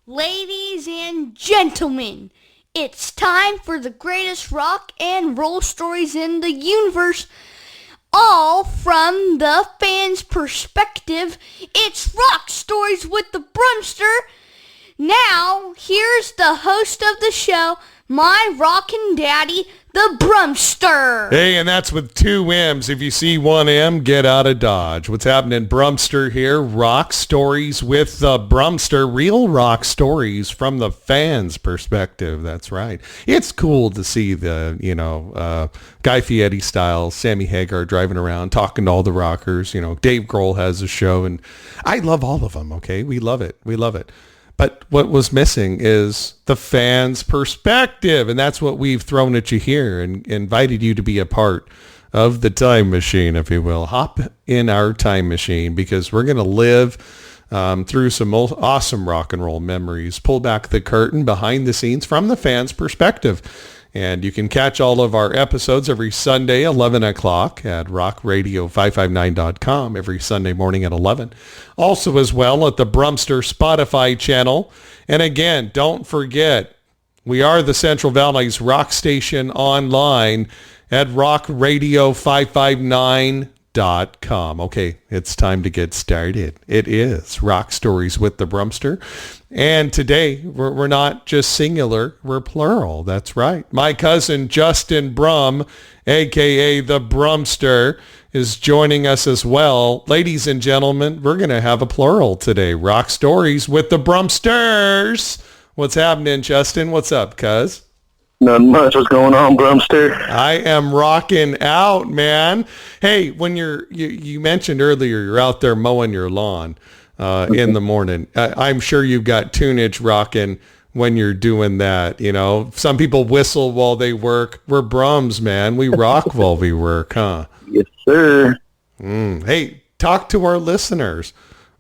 Ladies and gentlemen, it's time for the greatest rock and roll stories in the universe, all from the fans' perspective. It's Rock Stories with the Brummster. Now, here's the host of the show, my rockin' daddy, the Brummster. Hey, and that's with two M's. If you see one M, get out of Dodge. What's happening? Brummster here. Rock Stories with the Brummster. Real rock stories from the fans' perspective. That's right. It's cool to see the, Guy Fieri style, Sammy Hagar driving around, talking to all the rockers. Dave Grohl has a show, and I love all of them, okay? We love it. We love it. But what was missing is the fans' perspective, and that's what we've thrown at you here and invited you to be a part of the time machine, if you will. Hop in our time machine because we're going to live through some awesome rock and roll memories. Pull back the curtain behind the scenes from the fans' perspective. And you can catch all of our episodes every Sunday, 11 o'clock at rockradio559.com every Sunday morning at 11. Also as well at the Brummster Spotify channel. And again, don't forget, we are the Central Valley's rock station online at rockradio559.com. Okay, it's time to get started. It is Rock Stories with the Brummster. And today, we're not just singular, we're plural. That's right. My cousin Justin Brumm, a.k.a. the Brummster, is joining us as well. Ladies and gentlemen, we're going to have a plural today. Rock Stories with the Brummsters. What's happening, Justin? What's up, cuz? Nothing much. What's going on, Brummster? I am rocking out, man. Hey, when you mentioned earlier you're out there mowing your lawn in the morning. I'm sure you've got tunage rocking when you're doing that. Some people whistle while they work. We're Brums, man. We rock while we work, huh? Yes, sir. Hey, talk to our listeners.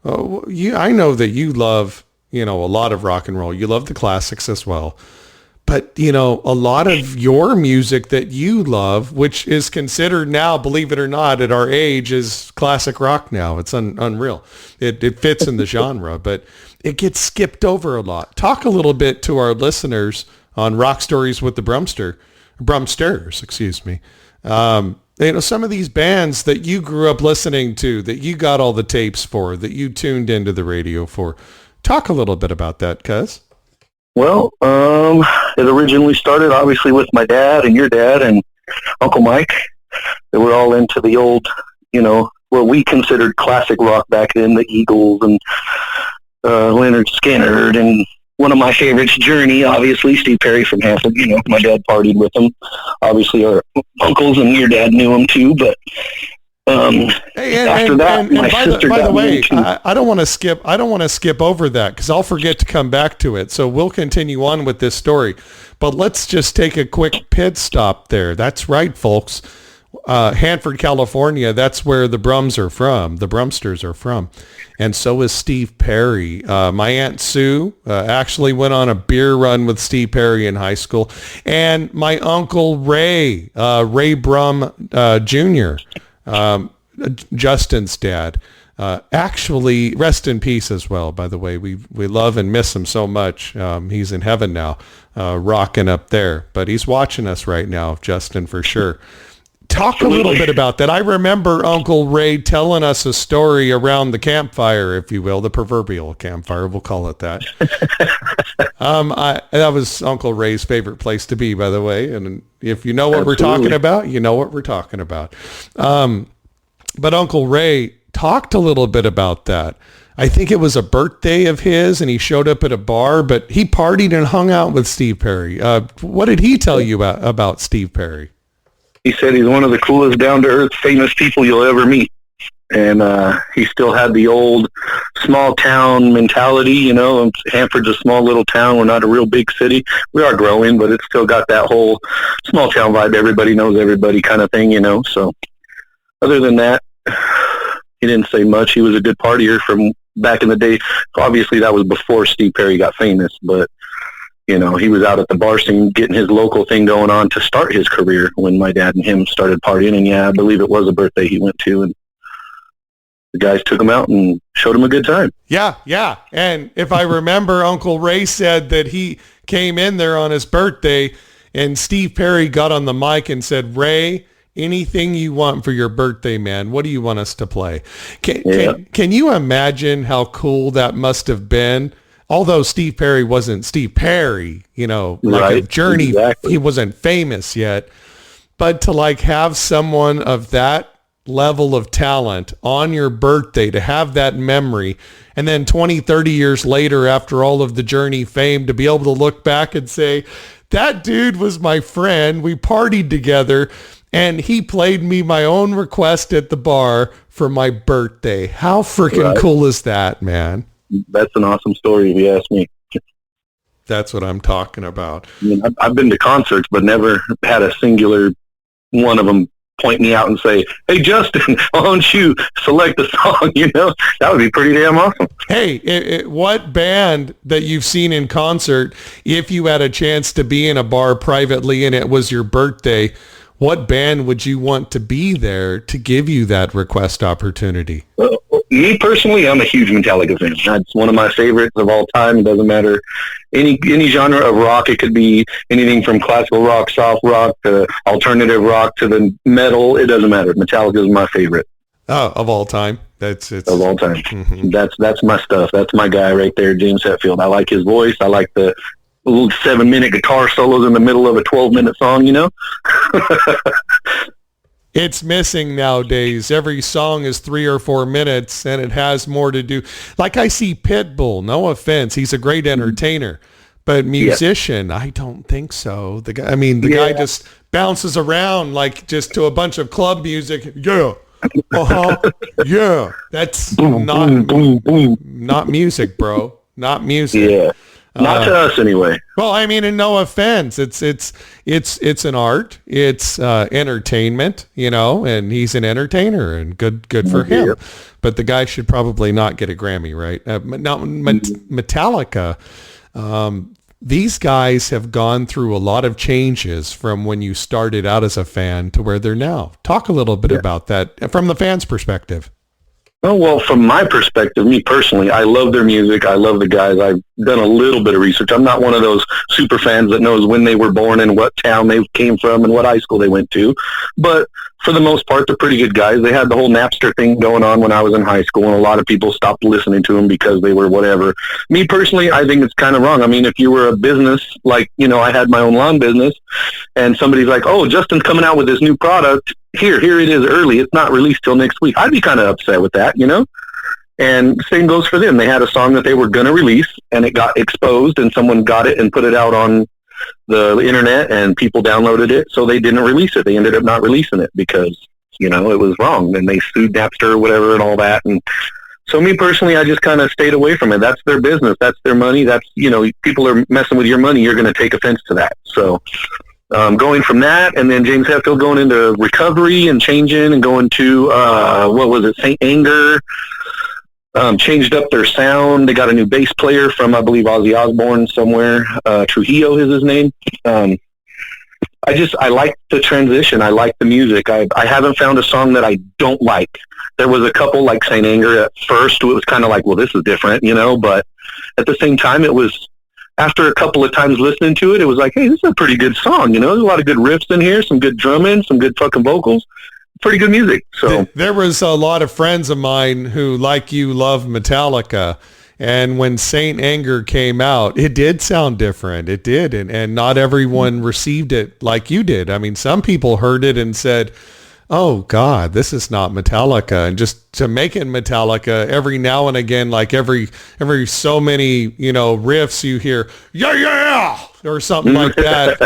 I know that you love, a lot of rock and roll. You love the classics as well. But, a lot of your music that you love, which is considered now, believe it or not, at our age, is classic rock now. It's unreal. It fits in the genre, but it gets skipped over a lot. Talk a little bit to our listeners on Rock Stories with the Brummsters, excuse me. Some of these bands that you grew up listening to, that you got all the tapes for, that you tuned into the radio for. Talk a little bit about that, cuz. Well, it originally started obviously with my dad and your dad and Uncle Mike. They were all into the old, what we considered classic rock back then, the Eagles and Leonard Skinner, and one of my favorites, Journey, obviously, Steve Perry from Hanford. My dad partied with them. Obviously, our uncles and your dad knew him too, but after that, my sister by the way, into... I don't want to skip over that because I'll forget to come back to it. So we'll continue on with this story, but let's just take a quick pit stop there. That's right, folks. Hanford, California. That's where the Brums are from. The Brummsters are from, and so is Steve Perry. My Aunt Sue actually went on a beer run with Steve Perry in high school, and my Uncle Ray Brumm Jr. Justin's dad, actually, rest in peace as well, by the way. We love and miss him so much. He's in heaven now, rocking up there, but he's watching us right now, Justin, for sure. Talk a little bit about that. I remember Uncle Ray telling us a story around the campfire, if you will, the proverbial campfire, we'll call it that. That was Uncle Ray's favorite place to be, by the way. And if you know what We're talking about, you know what we're talking about. But Uncle Ray talked a little bit about that. I think it was a birthday of his, and he showed up at a bar, but he partied and hung out with Steve Perry. What did he tell you about Steve Perry? He said he's one of the coolest, down-to-earth, famous people you'll ever meet. And he still had the old small-town mentality, Hanford's a small little town. We're not a real big city. We are growing, but it's still got that whole small-town vibe. Everybody knows everybody kind of thing, So other than that, he didn't say much. He was a good partier from back in the day. Obviously, that was before Steve Perry got famous, but he was out at the bar scene getting his local thing going on to start his career when my dad and him started partying. And yeah, I believe it was a birthday he went to. And the guys took him out and showed him a good time. Yeah. And if I remember, Uncle Ray said that he came in there on his birthday and Steve Perry got on the mic and said, Ray, anything you want for your birthday, man. What do you want us to play? Can you imagine how cool that must have been? Although Steve Perry wasn't Steve Perry, like a Journey, exactly. He wasn't famous yet. But to like have someone of that level of talent on your birthday, to have that memory, and then 20, 30 years later, after all of the Journey fame, to be able to look back and say, that dude was my friend. We partied together and he played me my own request at the bar for my birthday. How freaking cool is that, man? That's an awesome story if you ask me. That's what I'm talking about. I mean, I've been to concerts, but never had a singular one of them point me out and say, hey, Justin, why don't you select a song? That would be pretty damn awesome. Hey, what band that you've seen in concert, if you had a chance to be in a bar privately and it was your birthday, what band would you want to be there to give you that request opportunity? Me personally, I'm a huge Metallica fan. That's one of my favorites of all time. It doesn't matter any genre of rock. It could be anything from classical rock, soft rock, to alternative rock, to the metal. It doesn't matter. Metallica is my favorite. Oh, of all time. It's of all time. Mm-hmm. That's my stuff. That's my guy right there, James Hetfield. I like his voice. I like the little 7-minute guitar solos in the middle of a 12-minute song. It's missing nowadays. Every song is 3 or 4 minutes, and it has more to do. Like I see Pitbull, no offense. He's a great entertainer, but musician, I don't think so. The guy just bounces around like just to a bunch of club music. Yeah. Yeah. That's not music, bro. Not music. Yeah. Not to us, anyway. Well, I mean, and no offense, it's an art, it's entertainment, and he's an entertainer, and good for him. But the guy should probably not get a Grammy, right? Now, Metallica, these guys have gone through a lot of changes from when you started out as a fan to where they're now. Talk a little bit about that from the fans' perspective. Oh, well, from my perspective, me personally, I love their music. I love the guys. I've done a little bit of research. I'm not one of those super fans that knows when they were born and what town they came from and what high school they went to. But for the most part, they're pretty good guys. They had the whole Napster thing going on when I was in high school, and a lot of people stopped listening to them because they were whatever. Me personally, I think it's kind of wrong. I mean, if you were a business, like, I had my own lawn business, and somebody's like, oh, Justin's coming out with this new product. Here it is early. It's not released till next week. I'd be kind of upset with that, And same goes for them. They had a song that they were going to release, and it got exposed, and someone got it and put it out on the internet, and people downloaded it, so they didn't release it. They ended up not releasing it because, it was wrong, and they sued Napster or whatever and all that. And so me personally, I just kind of stayed away from it. That's their business. That's their money. That's, people are messing with your money. You're going to take offense to that. So going from that, and then James Hetfield going into recovery and changing and going to, St. Anger, changed up their sound. They got a new bass player from, I believe, Ozzy Osbourne somewhere. Trujillo is his name. I like the transition. I like the music. I haven't found a song that I don't like. There was a couple like St. Anger at first. It was kind of like, well, this is different, but at the same time, it was, after a couple of times listening to it, it was like, hey, this is a pretty good song. There's a lot of good riffs in here, some good drumming, some good fucking vocals. Pretty good music. So there was a lot of friends of mine who, like you, love Metallica. And when Saint Anger came out, it did sound different. It did. And not everyone received it like you did. I mean, some people heard it and said, oh God, this is not Metallica. And just to make it Metallica, every now and again, like every so many, riffs you hear, yeah, or something like that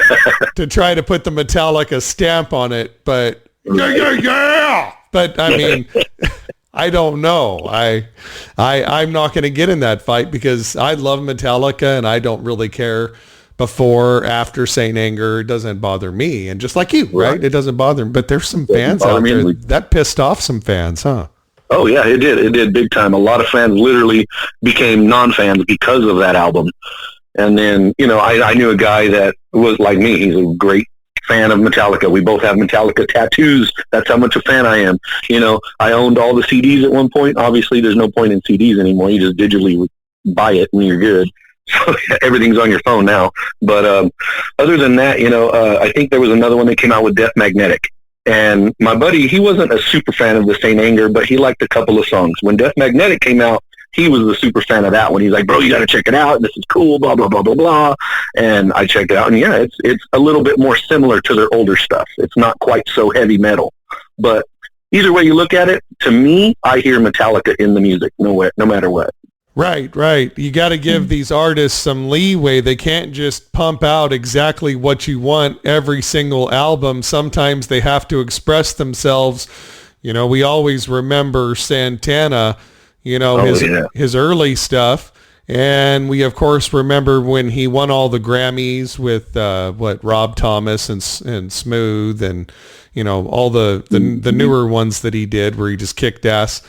to try to put the Metallica stamp on it. But yeah. But I mean, I don't know. I'm not going to get in that fight because I love Metallica and I don't really care before, after Saint Anger. It doesn't bother me. And just like you, right? It doesn't bother me. But there's some fans out there that pissed off some fans, huh? Oh yeah, it did. It did big time. A lot of fans literally became non-fans because of that album. And then, I knew a guy that was like me. He's a great fan of Metallica. We both have Metallica tattoos. That's how much a fan I am. You know, I owned all the CDs at one point. Obviously, there's no point in CDs anymore. You just digitally buy it and you're good. So everything's on your phone now. But other than that, you know, I think there was another one that came out with Death Magnetic. And my buddy, he wasn't a super fan of the Saint Anger, but he liked a couple of songs. When Death Magnetic came out, he was the super fan of that one. He's like, bro, you got to check it out. This is cool, blah, blah, blah, blah, blah. And I checked it out. And yeah, it's a little bit more similar to their older stuff. It's not quite so heavy metal. But either way you look at it, to me, I hear Metallica in the music, no matter what. Right, right. You got to give these artists some leeway. They can't just pump out exactly what you want every single album. Sometimes they have to express themselves. You know, we always remember Santana, you know, his early stuff. And we, of course, remember when he won all the Grammys with, Rob Thomas and Smooth and, you know, all the newer ones that he did where he just kicked ass,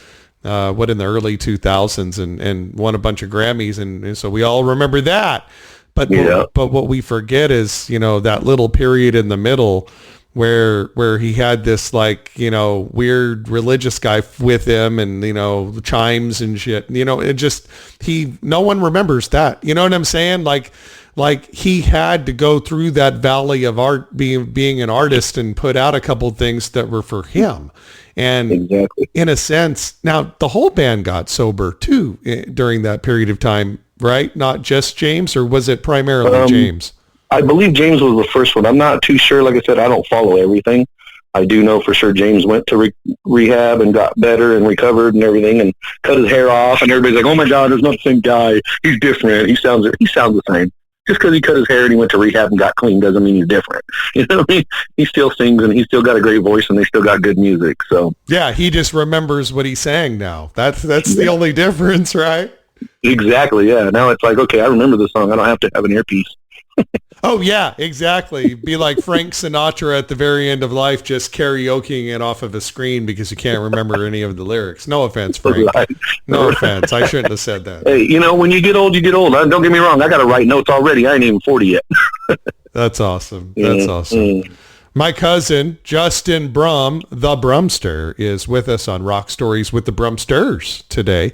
in the early 2000s and won a bunch of Grammys. And so we all remember that. But what we forget is, you know, that little period in the middle where he had this, like, you know, weird religious guy with him and, you know, chimes and shit. You know, it just, no one remembers that. You know what I'm saying? Like he had to go through that valley of art, being an artist, and put out a couple of things that were for him. And exactly. In a sense, now the whole band got sober too during that period of time, right? Not just James, or was it primarily James? I believe James was the first one. I'm not too sure. Like I said, I don't follow everything. I do know for sure James went to rehab and got better and recovered and everything and cut his hair off. And everybody's like, oh my God, there's not the same guy. He's different. He sounds the same. Just because he cut his hair and he went to rehab and got clean doesn't mean he's different. You know what I mean? He still sings and he's still got a great voice and they still got good music. So yeah, he just remembers what he sang now. That's the only difference, right? Exactly. Yeah. Now it's like, okay, I remember the song. I don't have to have an earpiece. Oh yeah, exactly. Be like Frank Sinatra at the very end of life, just karaokeing it off of a screen because you can't remember any of the lyrics. No offense, Frank. Right. No offense. I shouldn't have said that. Hey, you know, when you get old, you get old. Don't get me wrong. I got to write notes already. I ain't even 40 yet. That's awesome. That's awesome. My cousin, Justin Brumm, the Brummster, is with us on Rock Stories with the Brummsters today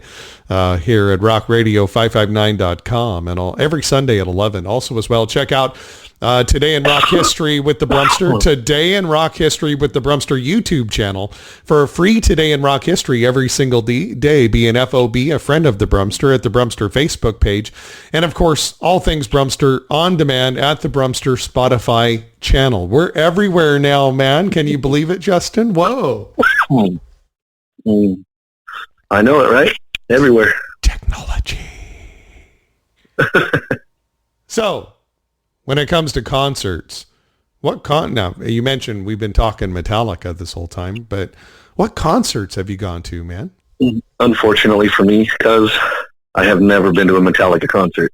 here at rockradio559.com and every Sunday at 11. Also as well, check out Today in Rock History with the Brummster, Today in Rock History with the Brummster YouTube channel for a free Today in Rock History every single day. Be an FOB, a friend of the Brummster, at the Brummster Facebook page. And of course, all things Brummster on demand at the Brummster Spotify channel. We're everywhere now, man. Can you believe it, Justin? Whoa. I know it, right? Everywhere. Technology. So, when it comes to concerts, now you mentioned we've been talking Metallica this whole time, but what concerts have you gone to, man? Unfortunately for me, because I have never been to a Metallica concert.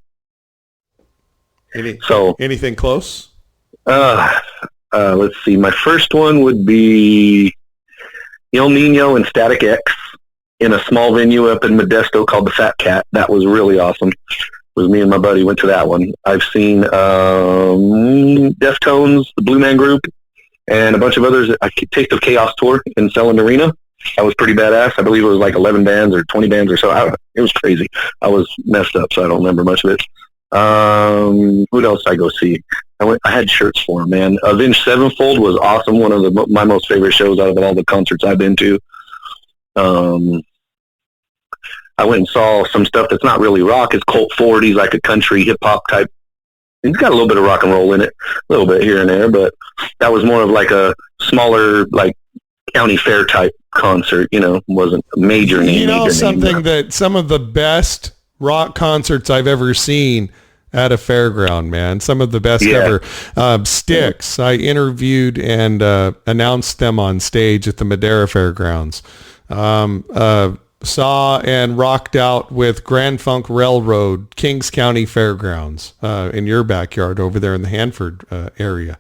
Anything close? Let's see. My first one would be Il Nino and Static X in a small venue up in Modesto called the Fat Cat. That was really awesome. It was me and my buddy went to that one. I've seen Deftones, the Blue Man Group, and a bunch of others. Taste of Chaos Tour in Selland Arena. That was pretty badass. I believe it was like 11 bands or 20 bands or so. It was crazy. I was messed up, so I don't remember much of it. Who else did I go see? I had shirts for them, man. Avenged Sevenfold was awesome. One of my most favorite shows out of all the concerts I've been to. I went and saw some stuff that's not really rock. It's Colt Ford. He's like a country hip-hop type. He's got a little bit of rock and roll in it, a little bit here and there, but that was more of like a smaller, like, county fair type concert, you know, wasn't a major name. You know, that some of the best rock concerts I've ever seen at a fairground, man. Some of the best ever. Styx, I interviewed and announced them on stage at the Madera Fairgrounds. Saw and rocked out with Grand Funk Railroad, Kings County Fairgrounds, in your backyard over there in the Hanford area.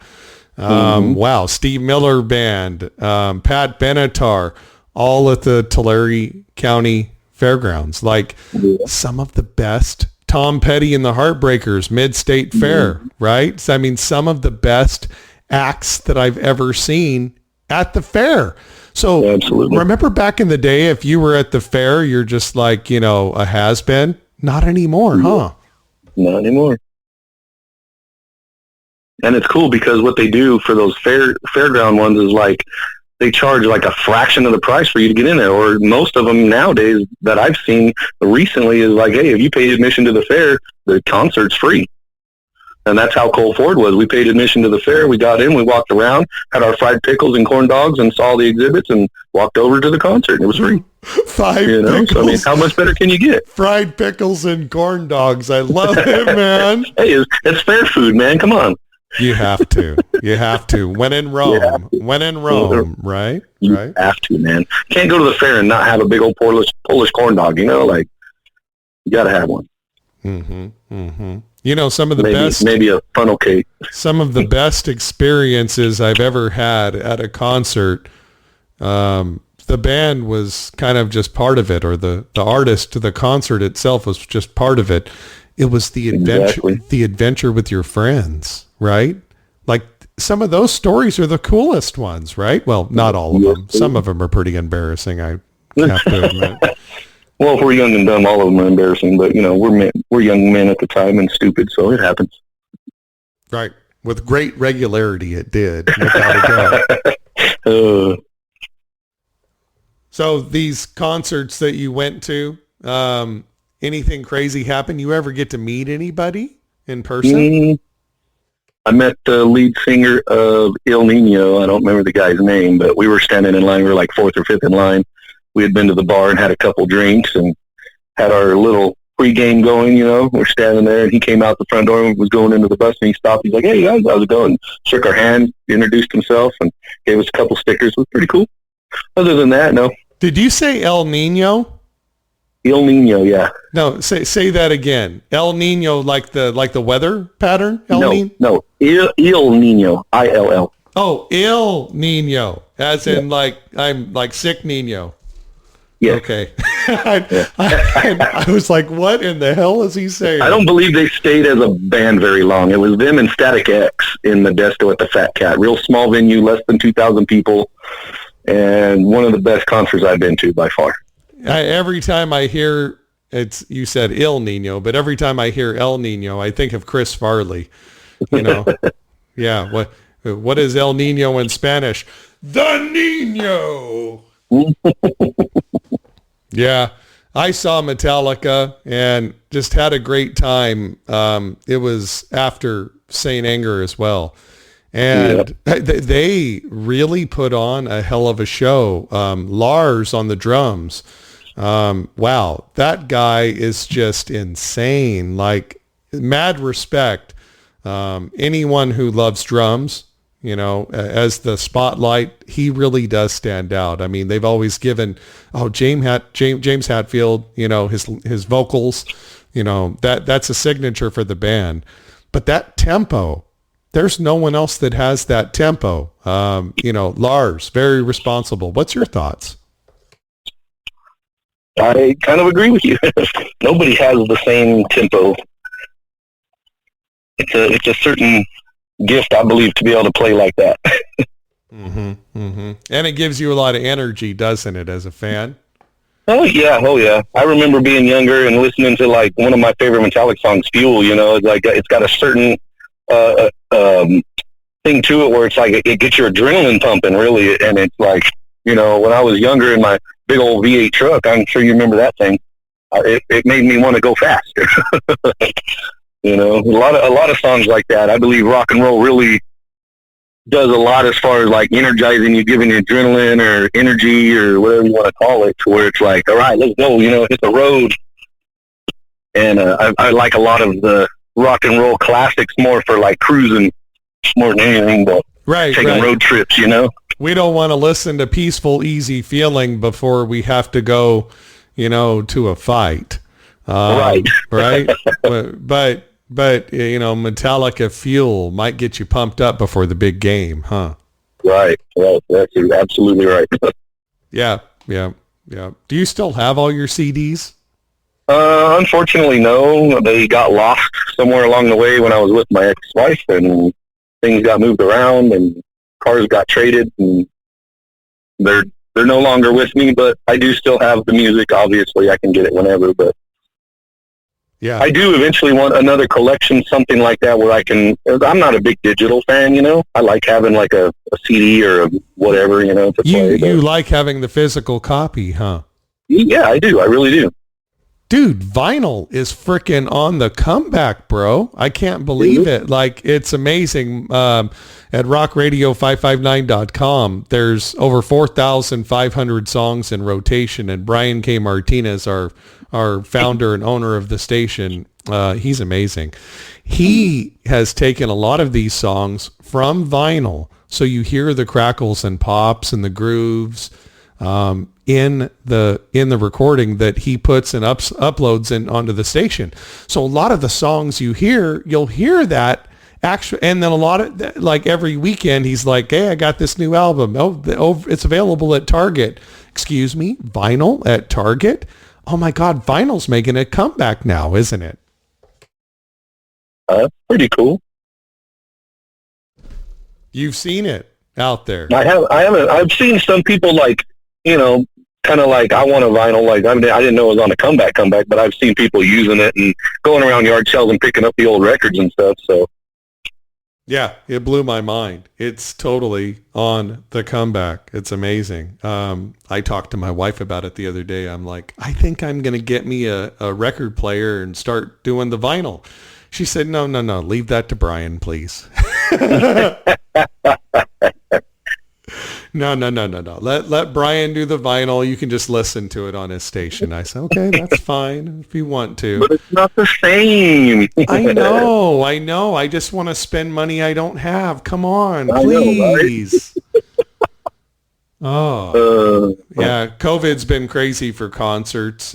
Wow, Steve Miller Band, Pat Benatar, all at the Tulare County Fairgrounds. Like some of the best. Tom Petty and the Heartbreakers, Mid-State Fair, right? So, I mean, some of the best acts that I've ever seen at the fair. So Absolutely. remember back in the day, if you were at the fair, you're just like, a has-been. Not anymore, huh? Not anymore. And it's cool because what they do for those fairground ones is like they charge like a fraction of the price for you to get in there. Or most of them nowadays that I've seen recently is like, hey, if you paid admission to the fair, the concert's free. And that's how Cole Ford was. We paid admission to the fair. We got in, we walked around, had our fried pickles and corn dogs, and saw the exhibits, and walked over to the concert. It was free. Pickles. So, I mean, how much better can you get? Fried pickles and corn dogs. I love it, man. Hey, it's fair food, man. Come on. You have to. You have to. When in Rome. When in Rome, right? You right. have to, man. Can't go to the fair and not have a big old Polish corn dog, like, you got to have one. Mm-hmm. Mm-hmm. Some of the best... Maybe a funnel cake. Some of the best experiences I've ever had at a concert, the band was kind of just part of it, or the artist, the concert itself was just part of it. It was the adventure with your friends, right? Like some of those stories are the coolest ones, right? Well, not all of them. Some of them are pretty embarrassing, I have to admit. Well, if we're young and dumb, all of them are embarrassing. But we're young men at the time and stupid, so it happens. Right, with great regularity, it did. Without a doubt. So these concerts that you went to, anything crazy happen? You ever get to meet anybody in person? I met the lead singer of Il Nino. I don't remember the guy's name, but we were standing in line. We were like fourth or fifth in line. We had been to the bar and had a couple drinks and had our little pregame going, We're standing there, and he came out the front door and was going into the bus, and he stopped. He's like, hey, guys, how's it going? Shook our hand, introduced himself, and gave us a couple stickers. It was pretty cool. Other than that, no. Did you say El Nino? Il Nino, yeah. No, say that again. El Nino, like the weather pattern? No, Il Nino, I-L-L. Oh, Il Nino, as in like I'm like sick Nino. Yeah. Okay. I was like, what in the hell is he saying? I don't believe they stayed as a band very long. It was them and Static X in the Desto at the Fat Cat. Real small venue, less than 2,000 people, and one of the best concerts I've been to by far. Every time I hear you said Il Nino, but every time I hear El Nino, I think of Chris Farley. Yeah. What is El Nino in Spanish? The Nino. Yeah, I saw Metallica and just had a great time. It was after St. Anger as well. And they really put on a hell of a show. Lars on the drums. Wow, that guy is just insane. Like, mad respect. Anyone who loves drums, as the spotlight, he really does stand out. I mean, they've always given, James Hetfield, his vocals, that's a signature for the band. But that tempo, there's no one else that has that tempo. Lars, very responsible. What's your thoughts? I kind of agree with you. Nobody has the same tempo. It's a certain gift, I believe, to be able to play like that. Mm-hmm, mm-hmm. And it gives you a lot of energy, doesn't it, as a fan? Oh yeah. I remember being younger and listening to like one of my favorite Metallica songs, Fuel. It's like it's got a certain thing to it where it's like it gets your adrenaline pumping, really. And it's like, when I was younger in my big old V8 truck, I'm sure you remember that thing. It made me want to go faster. A lot of songs like that. I believe rock and roll really does a lot as far as like energizing you, giving you adrenaline or energy or whatever you want to call it, to where it's like, all right, let's go, hit the road. And I like a lot of the rock and roll classics more for like cruising more than anything, but taking road trips, We don't want to listen to Peaceful, Easy Feeling before we have to go, to a fight. Right. Right. But Metallica Fuel might get you pumped up before the big game, huh? Right. That's absolutely right. Yeah. Do you still have all your CDs? Unfortunately, no. They got lost somewhere along the way when I was with my ex-wife, and things got moved around and cars got traded, and they're no longer with me, but I do still have the music. Obviously, I can get it whenever, but Yeah. I do eventually want another collection, something like that, where I can. I'm not a big digital fan, you know. I like having like a CD or a whatever, you know, to play. You like having the physical copy, huh? Yeah, I do. I really do. Dude, vinyl is freaking on the comeback, bro. I can't believe it. Like, it's amazing. At rockradio559.com, there's over 4,500 songs in rotation, and Brian K. Martinez, our founder and owner of the station, he's amazing. He has taken a lot of these songs from vinyl, so you hear the crackles and pops and the grooves in the recording that he puts and uploads in onto the station. So a lot of the songs you'll hear that actually, and then a lot of, like, every weekend he's like, hey, I got this new album. Oh, it's available at Target. Excuse me, vinyl at Target? Oh my God, vinyl's making a comeback now, isn't it? Pretty cool. You've seen it out there. I haven't. I've seen some people, like, you know, kind of like, I want a vinyl. Like, I didn't know it was on a comeback, but I've seen people using it and going around yard sales and picking up the old records and stuff. So yeah, it blew my mind. It's totally on the comeback. It's amazing. I talked to my wife about it the other day. I'm like, I think I'm going to get me a record player and start doing the vinyl. She said, no, leave that to Brian, please. No. Let Brian do the vinyl. You can just listen to it on his station. I said, okay, that's fine if you want to. But it's not the same. I know. I just want to spend money I don't have. Come on, please. Oh, yeah. COVID's been crazy for concerts.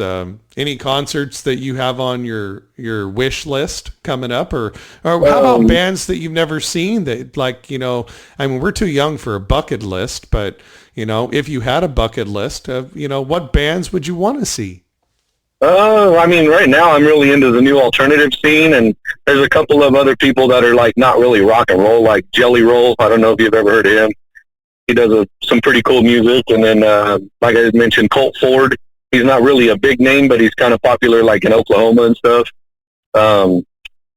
Any concerts that you have on your wish list coming up, or how about bands that you've never seen that, like, you know, I mean, we're too young for a bucket list, but, you know, if you had a bucket list of, you know, what bands would you want to see? I mean, right now I'm really into the new alternative scene, and there's a couple of other people that are, like, not really rock and roll, like Jelly Roll. I don't know if you've ever heard of him. He does some pretty cool music. And then, like I mentioned, Colt Ford. He's not really a big name, but he's kind of popular, like, in Oklahoma and stuff. I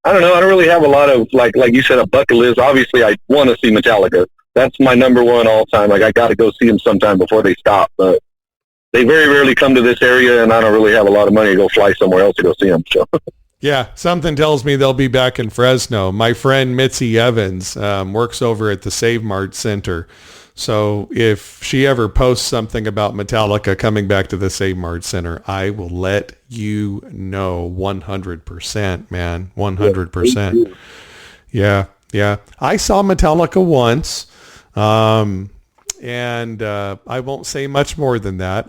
don't know. I don't really have a lot of, like you said, a bucket list. Obviously, I want to see Metallica. That's my number one all time. Like, I got to go see them sometime before they stop. But they very rarely come to this area, and I don't really have a lot of money to go fly somewhere else to go see them. So. Yeah, something tells me they'll be back in Fresno. My friend Mitzi Evans works over at the Save Mart Center. So if she ever posts something about Metallica coming back to the Save Mart Center, I will let you know 100%, man. 100%. Yeah. I saw Metallica once, and I won't say much more than that.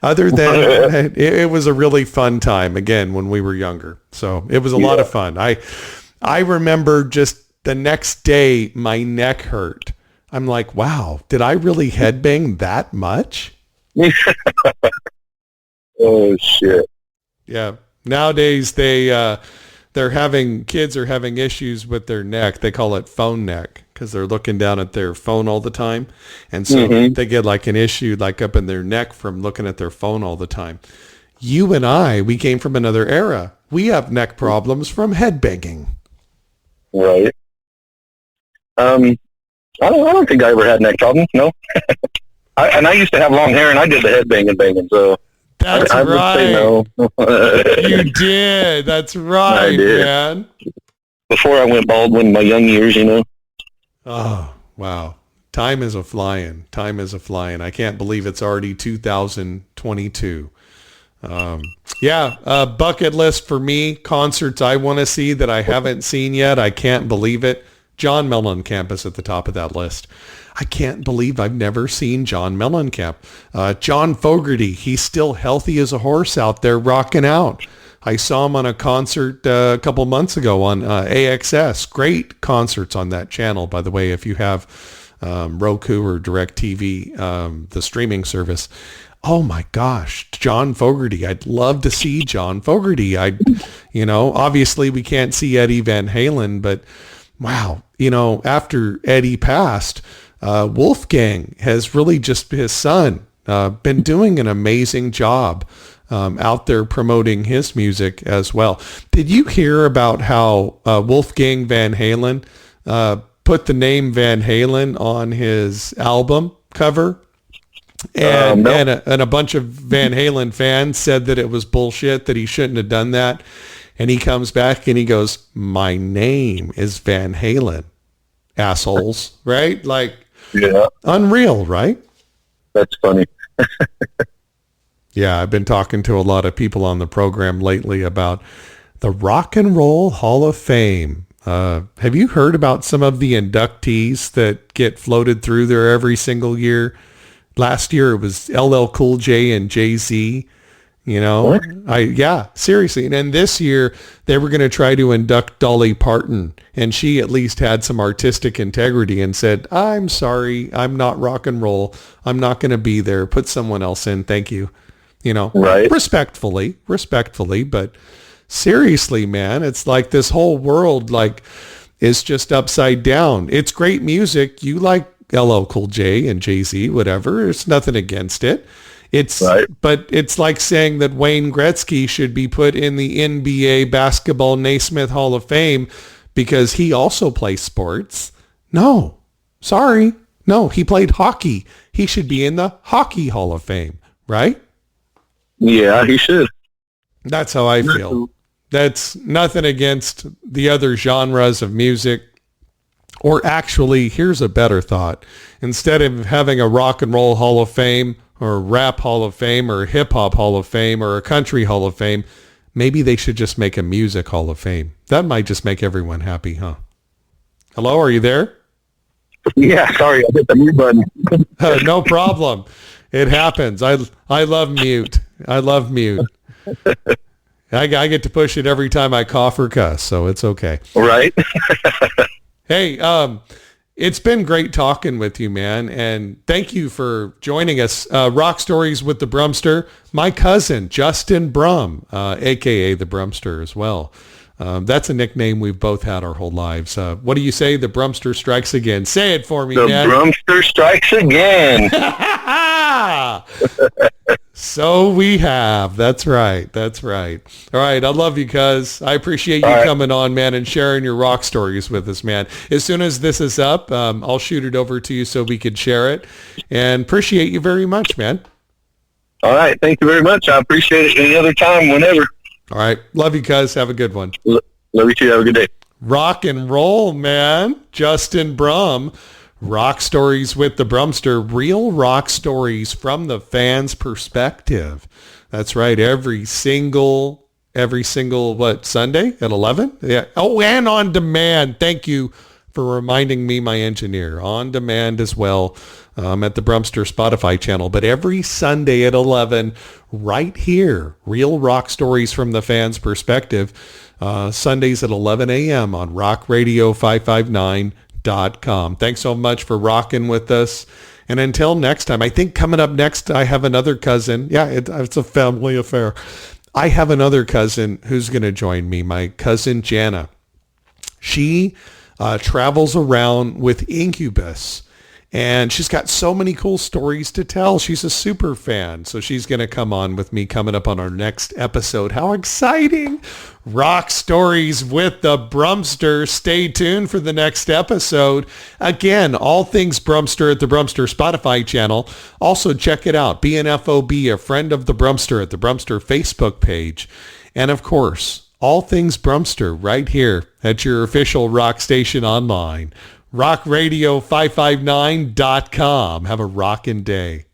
Other than it was a really fun time, again, when we were younger. So it was a lot of fun. I remember just the next day, my neck hurt. I'm like, wow, did I really headbang that much? Oh, shit. Yeah. Nowadays, kids are having issues with their neck. They call it phone neck because they're looking down at their phone all the time. And so they get like an issue like up in their neck from looking at their phone all the time. You and we came from another era. We have neck problems from headbanging. Right. I don't think I ever had neck problems, no. I used to have long hair, and I did the headbanging banging, so that's I right. would say no. You did. That's right, I did. man. Before I went bald in my young years, you know. Oh, wow. Time is a flying. I can't believe it's already 2022. Bucket list for me, concerts I want to see that I haven't seen yet. I can't believe it. John Mellencamp is at the top of that list. I can't believe I've never seen John Mellencamp. John Fogerty, he's still healthy as a horse out there rocking out. I saw him on a concert a couple months ago on AXS. Great concerts on that channel, by the way, if you have Roku or DirecTV, the streaming service. Oh my gosh, John Fogerty. I'd love to see John Fogerty. Obviously we can't see Eddie Van Halen, but wow, after Eddie passed, Wolfgang has really just his son been doing an amazing job out there promoting his music as well. Did you hear about how Wolfgang Van Halen put the name Van Halen on his album cover? And, no. and a bunch of Van Halen fans said that it was bullshit, that he shouldn't have done that. And he comes back and he goes, my name is Van Halen, assholes, right? Like, Yeah, unreal, right? that's funny. Yeah, I've been talking to a lot of people on the program lately about the Rock and Roll Hall of Fame. Have you heard about some of the inductees that get floated through there every single year? Last year it was LL Cool J and Jay-Z. What? Yeah, seriously. And then this year they were going to try to induct Dolly Parton, and she at least had some artistic integrity and said, I'm sorry, I'm not rock and roll. I'm not going to be there. Put someone else in. Thank you. Right. Respectfully, but seriously, man, it's like this whole world is just upside down. It's great music. You like LL Cool J and Jay-Z, whatever. There's nothing against it. Right. But it's like saying that Wayne Gretzky should be put in the NBA Basketball Naismith Hall of Fame because he also plays sports. No, sorry. No, he played hockey. He should be in the Hockey Hall of Fame, right? Yeah, he should. That's how I feel. That's nothing against the other genres of music. Or actually, here's a better thought. Instead of having a rock and roll Hall of Fame or a rap Hall of Fame or a hip hop Hall of Fame or a country Hall of Fame, maybe they should just make a music Hall of Fame. That might just make everyone happy, huh? Hello, are you there? Yeah, sorry, I hit the mute button. No problem. It happens. I love mute. I love mute. I get to push it every time I cough or cuss, so it's okay. Right. Hey, it's been great talking with you, man, and thank you for joining us. Rock Stories with the Brummster, my cousin, Justin Brumm, a.k.a. the Brummster as well. That's a nickname we've both had our whole lives. What do you say? The Brummster strikes again. Say it for me, man. The Brummster strikes again. So we have. That's right. All right. I love you, cuz. I appreciate you coming on, man, and sharing your rock stories with us, man. As soon as this is up, I'll shoot it over to you so we can share it. And appreciate you very much, man. All right. Thank you very much. I appreciate it any other time, whenever. All right. Love you, cuz. Have a good one. Love you too. Have a good day. Rock and roll, man. Justin Brumm. Rock Stories with the Brummster, real rock stories from the fans' perspective. That's right. Every single, Sunday at 11? Yeah. Oh, and on demand. Thank you for reminding me, my engineer. On demand as well at the Brummster Spotify channel. But every Sunday at 11, right here, real rock stories from the fans' perspective. Sundays at 11 a.m. on Rock Radio 559. Thanks so much for rocking with us. And until next time, I think coming up next, I have another cousin. Yeah, it's a family affair. I have another cousin who's going to join me, my cousin Jana. She travels around with Incubus, and she's got so many cool stories to tell. She's a super fan, so she's going to come on with me coming up on our next episode. How exciting! Rock Stories with the Brummster. Stay tuned for the next episode. Again, all things Brummster at the Brummster Spotify channel. Also, check it out. BNFOB, a friend of the Brummster at the Brummster Facebook page. And of course, all things Brummster right here at your official rock station online. RockRadio559.com. Have a rockin' day.